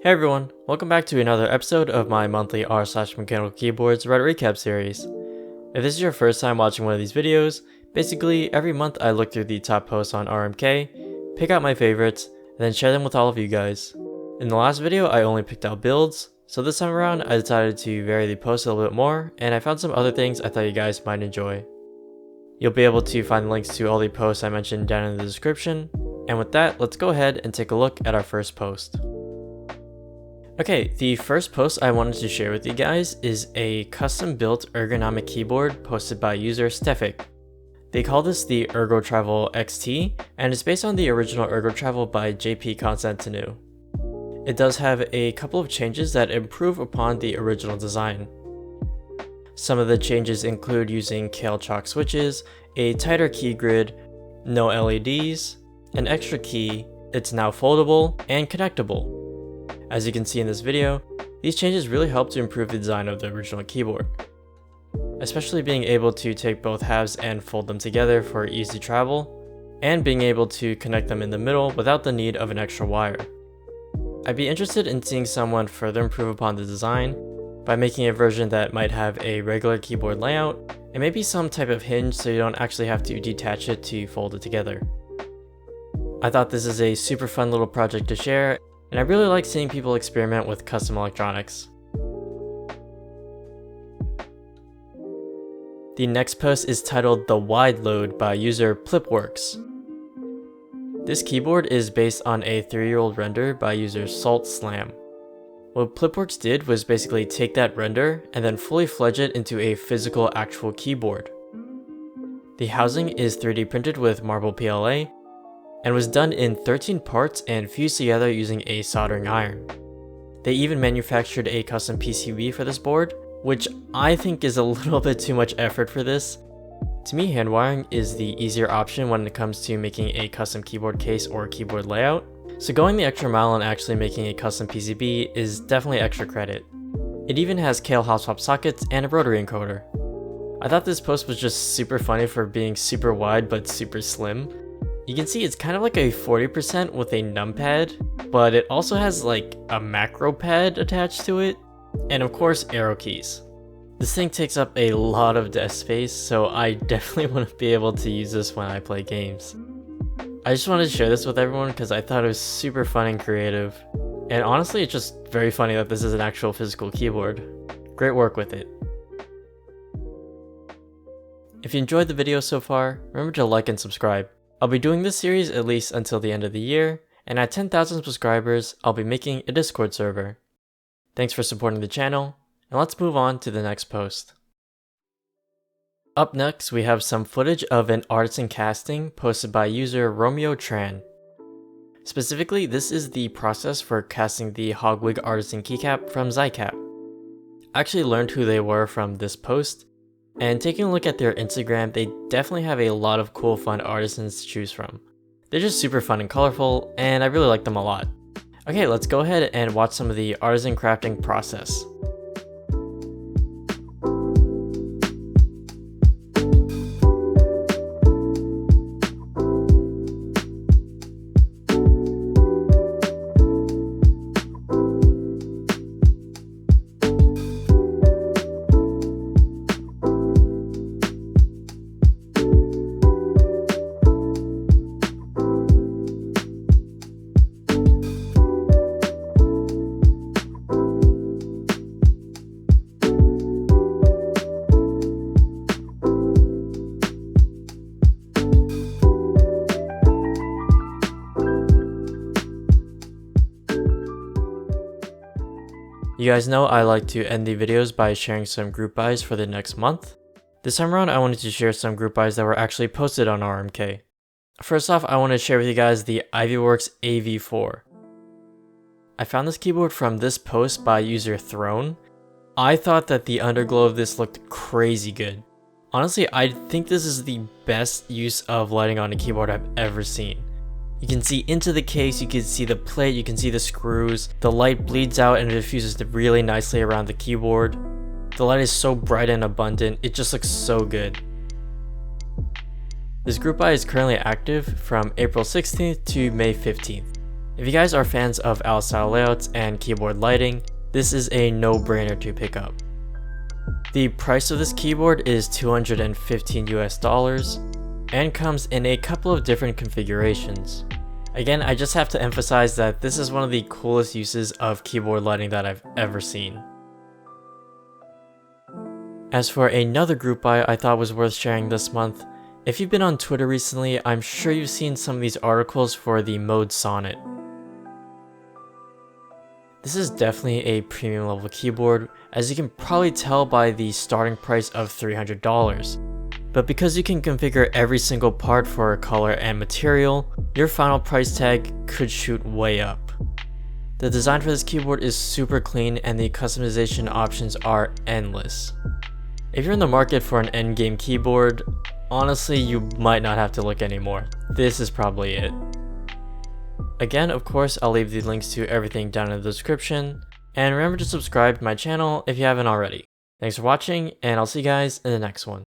Hey everyone, welcome back to another episode of my monthly r/MechanicalKeyboards Reddit recap series. If this is your first time watching one of these videos, basically every month I look through the top posts on RMK, pick out my favorites, and then share them with all of you guys. In the last video I only picked out builds, so this time around I decided to vary the posts a little bit more, and I found some other things I thought you guys might enjoy. You'll be able to find links to all the posts I mentioned down in the description, and with that, let's go ahead and take a look at our first post. Okay, the first post I wanted to share with you guys is a custom built ergonomic keyboard posted by user Stefak. They call this the ErgoTravel XT, and it's based on the original ErgoTravel by JP Constantinu. It does have a couple of changes that improve upon the original design. Some of the changes include using Kale Chalk switches, a tighter key grid, no LEDs, an extra key, it's now foldable and connectable. As you can see in this video, these changes really help to improve the design of the original keyboard, especially being able to take both halves and fold them together for easy travel, and being able to connect them in the middle without the need of an extra wire. I'd be interested in seeing someone further improve upon the design by making a version that might have a regular keyboard layout and maybe some type of hinge so you don't actually have to detach it to fold it together. I thought this is a super fun little project to share, and I really like seeing people experiment with custom electronics. The next post is titled The Wide Load by user PlipWorks. This keyboard is based on a 3-year-old render by user Salt Slam. What PlipWorks did was basically take that render and then fully fledge it into a physical actual keyboard. The housing is 3D printed with marble PLA, and was done in 13 parts and fused together using a soldering iron. They even manufactured a custom PCB for this board, which I think is a little bit too much effort for this. To me, hand wiring is the easier option when it comes to making a custom keyboard case or keyboard layout, so going the extra mile and actually making a custom PCB is definitely extra credit. It even has Kale hot swap sockets and a rotary encoder. I thought this post was just super funny for being super wide but super slim. You can see it's kind of like a 40% with a numpad, but it also has like a macro pad attached to it, and of course arrow keys. This thing takes up a lot of desk space, so I definitely want to be able to use this when I play games. I just wanted to share this with everyone because I thought it was super fun and creative, and honestly it's just very funny that this is an actual physical keyboard. Great work with it. If you enjoyed the video so far, remember to like and subscribe. I'll be doing this series at least until the end of the year, and at 10,000 subscribers, I'll be making a Discord server. Thanks for supporting the channel, and let's move on to the next post. Up next, we have some footage of an artisan casting posted by user RomeoTran. Specifically, this is the process for casting the Hogwig artisan keycap from Zycap. I actually learned who they were from this post, and taking a look at their Instagram, they definitely have a lot of cool fun artisans to choose from. They're just super fun and colorful, and I really like them a lot. Okay, let's go ahead and watch some of the artisan crafting process. You guys know I like to end the videos by sharing some group buys for the next month. This time around I wanted to share some group buys that were actually posted on RMK. First off, I want to share with you guys the Ivyworks AV4. I found this keyboard from this post by user Throne. I thought that the underglow of this looked crazy good. Honestly, I think this is the best use of lighting on a keyboard I've ever seen. You can see into the case, you can see the plate, you can see the screws. The light bleeds out and it diffuses really nicely around the keyboard. The light is so bright and abundant, it just looks so good. This group buy is currently active from April 16th to May 15th. If you guys are fans of out-style layouts and keyboard lighting, this is a no-brainer to pick up. The price of this keyboard is $215 US and comes in a couple of different configurations. Again, I just have to emphasize that this is one of the coolest uses of keyboard lighting that I've ever seen. As for another group buy I thought was worth sharing this month, if you've been on Twitter recently, I'm sure you've seen some of these articles for the Mode Sonnet. This is definitely a premium level keyboard, as you can probably tell by the starting price of $300. But because you can configure every single part for color and material, your final price tag could shoot way up. The design for this keyboard is super clean and the customization options are endless. If you're in the market for an endgame keyboard, honestly you might not have to look anymore. This is probably it. Again, of course, I'll leave the links to everything down in the description, and remember to subscribe to my channel if you haven't already. Thanks for watching, and I'll see you guys in the next one.